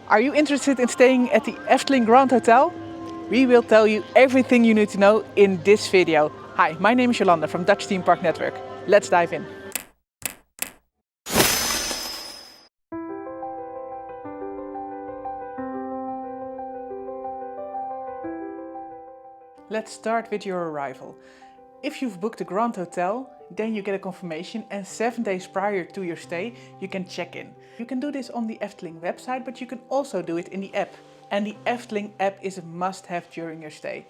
Are you interested in staying at the Efteling Grand Hotel? We will tell you everything you need to know in this video. Hi, my name is Jolanda from Dutch Theme Park Network. Let's dive in. Let's start with your arrival. If you've booked the Grand Hotel, then you get a confirmation, and 7 days prior to your stay, you can check in. You can do this on the Efteling website, but you can also do it in the app. And the Efteling app is a must-have during your stay.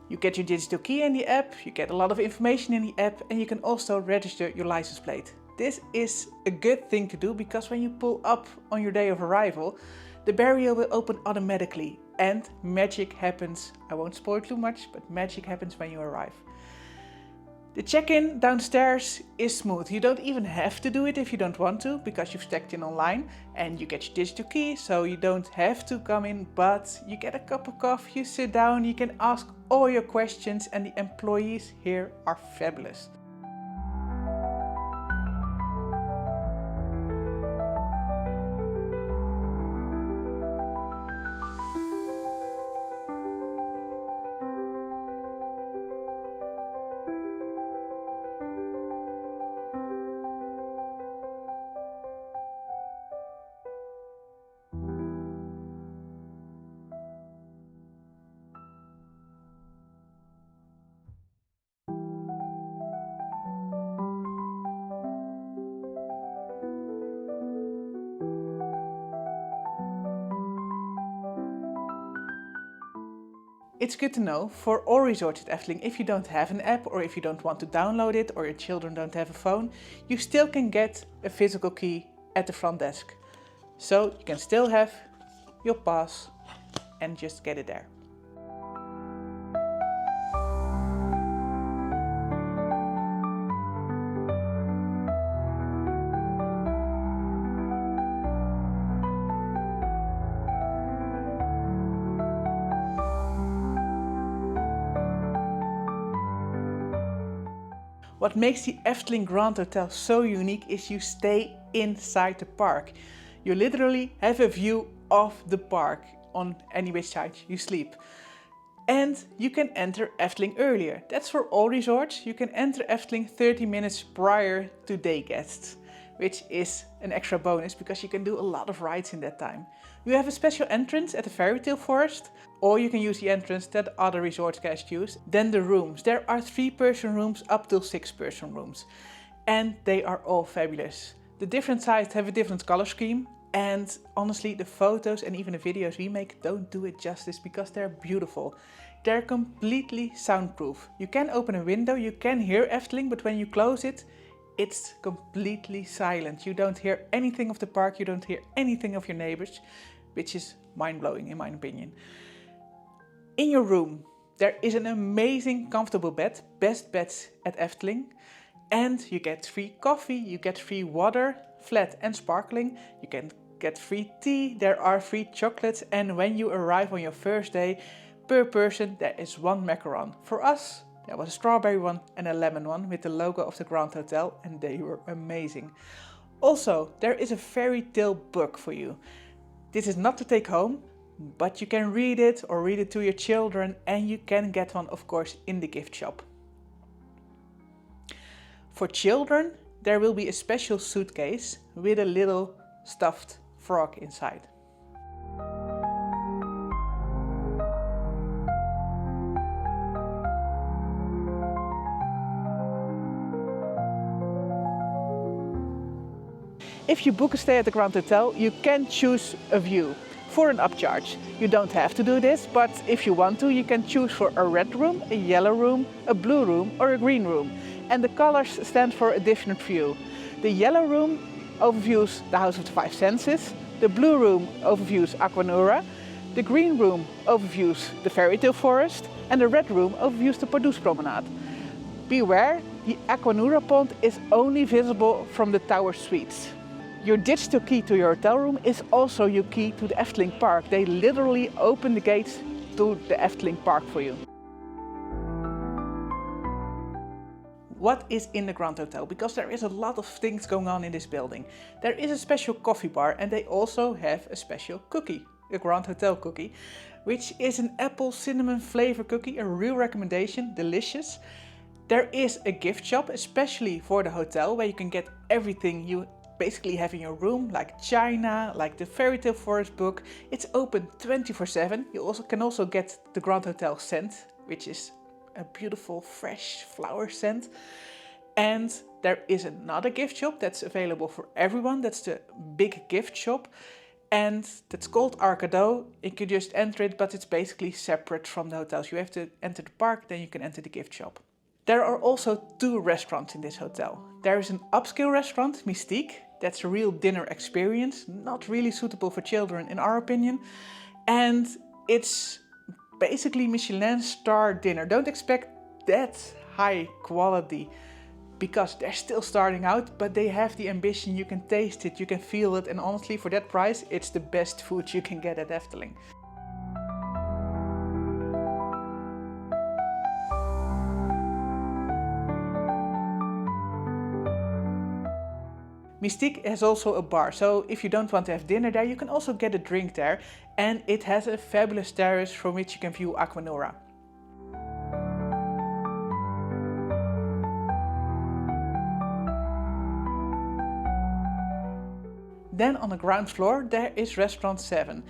You get your digital key in the app, you get a lot of information in the app, and you can also register your license plate. This is a good thing to do because when you pull up on your day of arrival, the barrier will open automatically and magic happens. I won't spoil too much, but magic happens when you arrive. The check-in downstairs is smooth. You don't even have to do it if you don't want to, because you've checked in online and you get your digital key, so you don't have to come in, but you get a cup of coffee, you sit down, you can ask all your questions, and the employees here are fabulous. It's good to know for all resorts at Efteling, if you don't have an app or if you don't want to download it or your children don't have a phone, you still can get a physical key at the front desk. So you can still have your pass and just get it there. What makes the Efteling Grand Hotel so unique is you stay inside the park. You literally have a view of the park on any which side you sleep. And you can enter Efteling earlier. That's for all resorts. You can enter Efteling 30 minutes prior to day guests, which is an extra bonus because you can do a lot of rides in that time. You have a special entrance at the Fairy Tale Forest, or you can use the entrance that other resort guests use. Then the rooms. There are 3-person rooms up till 6-person rooms. And they are all fabulous. The different sides have a different color scheme. And honestly, the photos and even the videos we make don't do it justice because they're beautiful. They're completely soundproof. You can open a window, you can hear Efteling, but when you close it, it's completely silent. You don't hear anything of the park, you don't hear anything of your neighbors, which is mind-blowing in my opinion. In your room, there is an amazing comfortable bed, best beds at Efteling, and you get free coffee, you get free water, flat and sparkling, you can get free tea, there are free chocolates, and when you arrive on your first day, per person there is 1 macaron. For us, there was a strawberry one and a lemon one with the logo of the Grand Hotel, and they were amazing. Also, there is a fairy tale book for you. This is not to take home, but you can read it or read it to your children, and you can get one, of course, in the gift shop. For children, there will be a special suitcase with a little stuffed frog inside. If you book a stay at the Grand Hotel, you can choose a view for an upcharge. You don't have to do this, but if you want to, you can choose for a red room, a yellow room, a blue room or a green room. And the colors stand for a different view. The yellow room overviews the House of the Five Senses, the blue room overviews Aquanura, the green room overviews the Fairy Tale Forest, and the red room overviews the Pardoes Promenade. Beware, the Aquanura pond is only visible from the tower suites. Your digital key to your hotel room is also your key to the Efteling Park. They literally open the gates to the Efteling Park for you. What is in the Grand Hotel? Because there is a lot of things going on in this building. There is a special coffee bar and they also have a special cookie, a Grand Hotel cookie, which is an apple cinnamon flavor cookie, a real recommendation, delicious. There is a gift shop, especially for the hotel, where you can get everything you basically have in your room, like china, like the Fairy Tale Forest book. It's open 24/7. You can also get the Grand Hotel scent, which is a beautiful fresh flower scent. And there is another gift shop that's available for everyone. That's the big gift shop. And that's called Arcado. You could just enter it, but it's basically separate from the hotels. You have to enter the park, then you can enter the gift shop. There are also 2 restaurants in this hotel. There is an upscale restaurant, Mystique. That's a real dinner experience, not really suitable for children in our opinion. And it's basically Michelin star dinner. Don't expect that high quality because they're still starting out, but they have the ambition. You can taste it, you can feel it, and honestly for that price it's the best food you can get at Efteling. Mystique has also a bar, so if you don't want to have dinner there, you can also get a drink there, and it has a fabulous terrace from which you can view Aquanura. Then on the ground floor there is restaurant 7.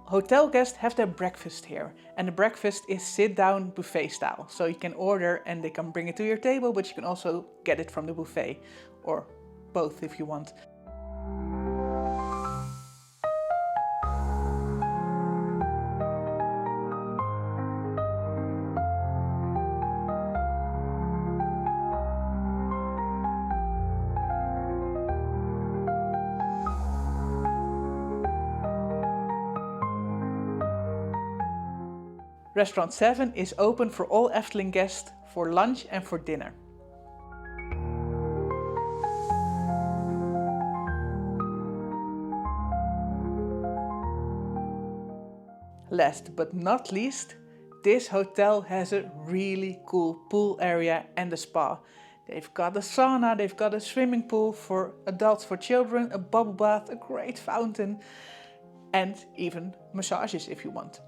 Hotel guests have their breakfast here, and the breakfast is sit-down buffet style. So you can order and they can bring it to your table, but you can also get it from the buffet, or both if you want. Restaurant 7 is open for all Efteling guests for lunch and for dinner. Last but not least, this hotel has a really cool pool area and a spa. They've got a sauna, they've got a swimming pool for adults, for children, a bubble bath, a great fountain, and even massages if you want.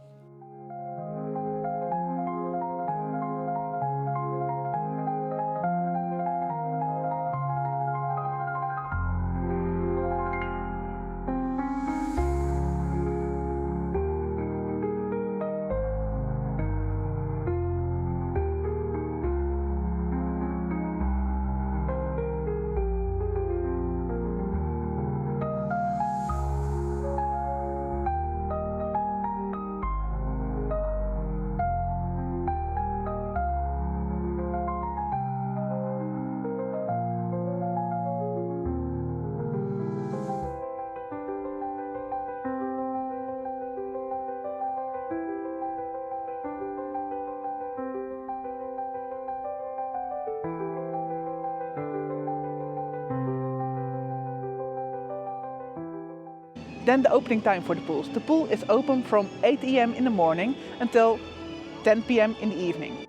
Then the opening time for the pools. The pool is open from 8 AM in the morning until 10 PM in the evening.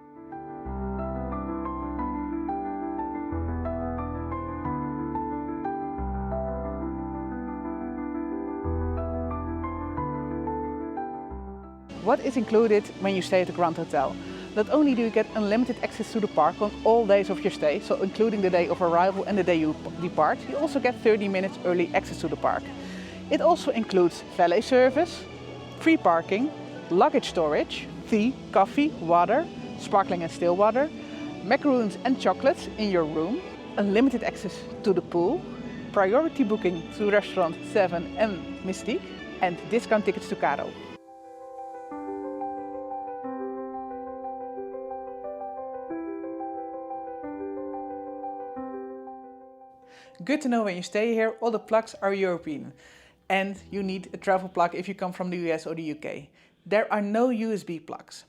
What is included when you stay at the Grand Hotel? Not only do you get unlimited access to the park on all days of your stay, so including the day of arrival and the day you depart, you also get 30 minutes early access to the park. It also includes valet service, free parking, luggage storage, tea, coffee, water, sparkling and still water, macaroons and chocolates in your room, unlimited access to the pool, priority booking to restaurant 7 and Mystique, and discount tickets to Caro. Good to know when you stay here, all the plugs are European. And you need a travel plug if you come from the US or the UK. There are no USB plugs.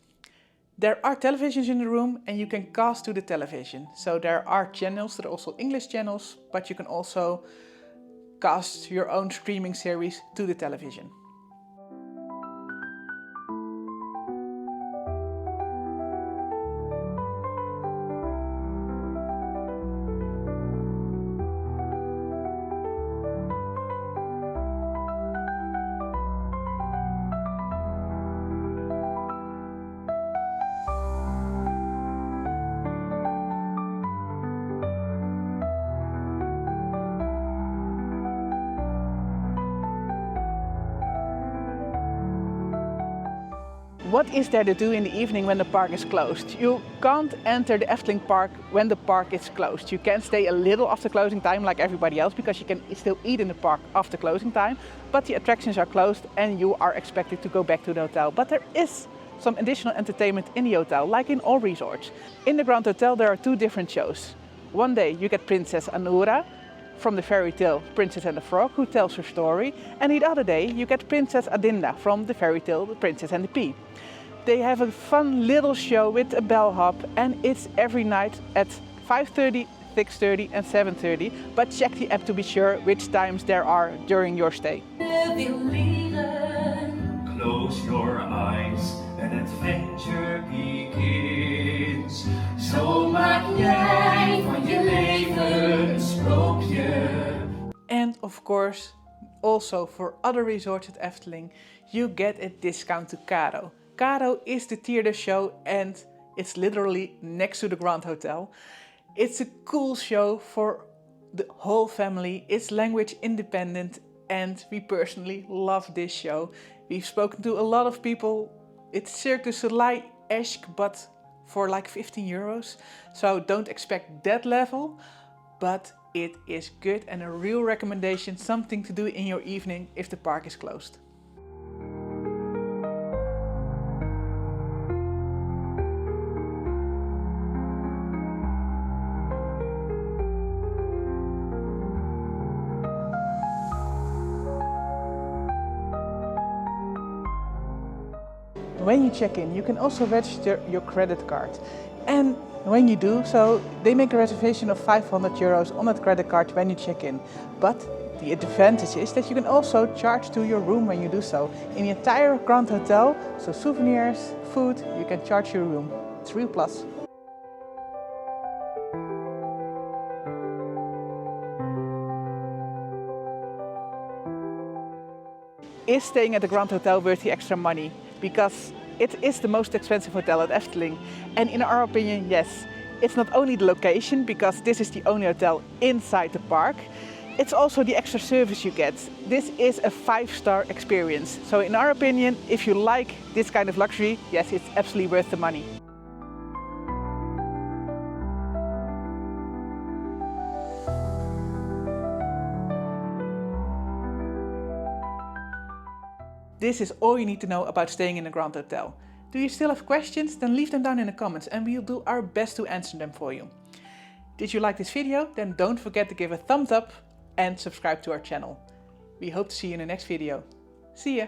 There are televisions in the room and you can cast to the television. So there are channels that are also English channels, but you can also cast your own streaming series to the television. What is there to do in the evening when the park is closed? You can't enter the Efteling Park when the park is closed. You can stay a little after closing time like everybody else because you can still eat in the park after closing time, but the attractions are closed and you are expected to go back to the hotel. But there is some additional entertainment in the hotel, like in all resorts. In the Grand Hotel there are 2 different shows. One day you get Princess Anura from the fairy tale Princess and the Frog, who tells her story, and the other day you get Princess Adinda from the fairy tale The Princess and the Pea. They have a fun little show with a bellhop, and it's every night at 5:30, 6:30 and 7:30, but check the app to be sure which times there are during your stay. Close your eyes, an adventure begins. Zo maak jij van je leven een sprookje. And of course, also for other resorts at Efteling, you get a discount to Caro. Caro is the theater show and it's literally next to the Grand Hotel. It's a cool show for the whole family. It's language independent and we personally love this show. We've spoken to a lot of people. It's Cirque du Soleil-esque, but for like 15 euros. So don't expect that level, but it is good and a real recommendation, something to do in your evening if the park is closed. When you check in, you can also register your credit card. And when you do so, they make a reservation of 500 euros on that credit card when you check in. But the advantage is that you can also charge to your room when you do so. In the entire Grand Hotel, so souvenirs, food, you can charge your room. It's a real plus. Is staying at the Grand Hotel worth the extra money? Because it is the most expensive hotel at Efteling. And in our opinion, yes. It's not only the location, because this is the only hotel inside the park. It's also the extra service you get. This is a 5-star experience. So in our opinion, if you like this kind of luxury, yes, it's absolutely worth the money. This is all you need to know about staying in a Grand Hotel. Do you still have questions? Then leave them down in the comments and we'll do our best to answer them for you. Did you like this video? Then don't forget to give a thumbs up and subscribe to our channel. We hope to see you in the next video. See ya!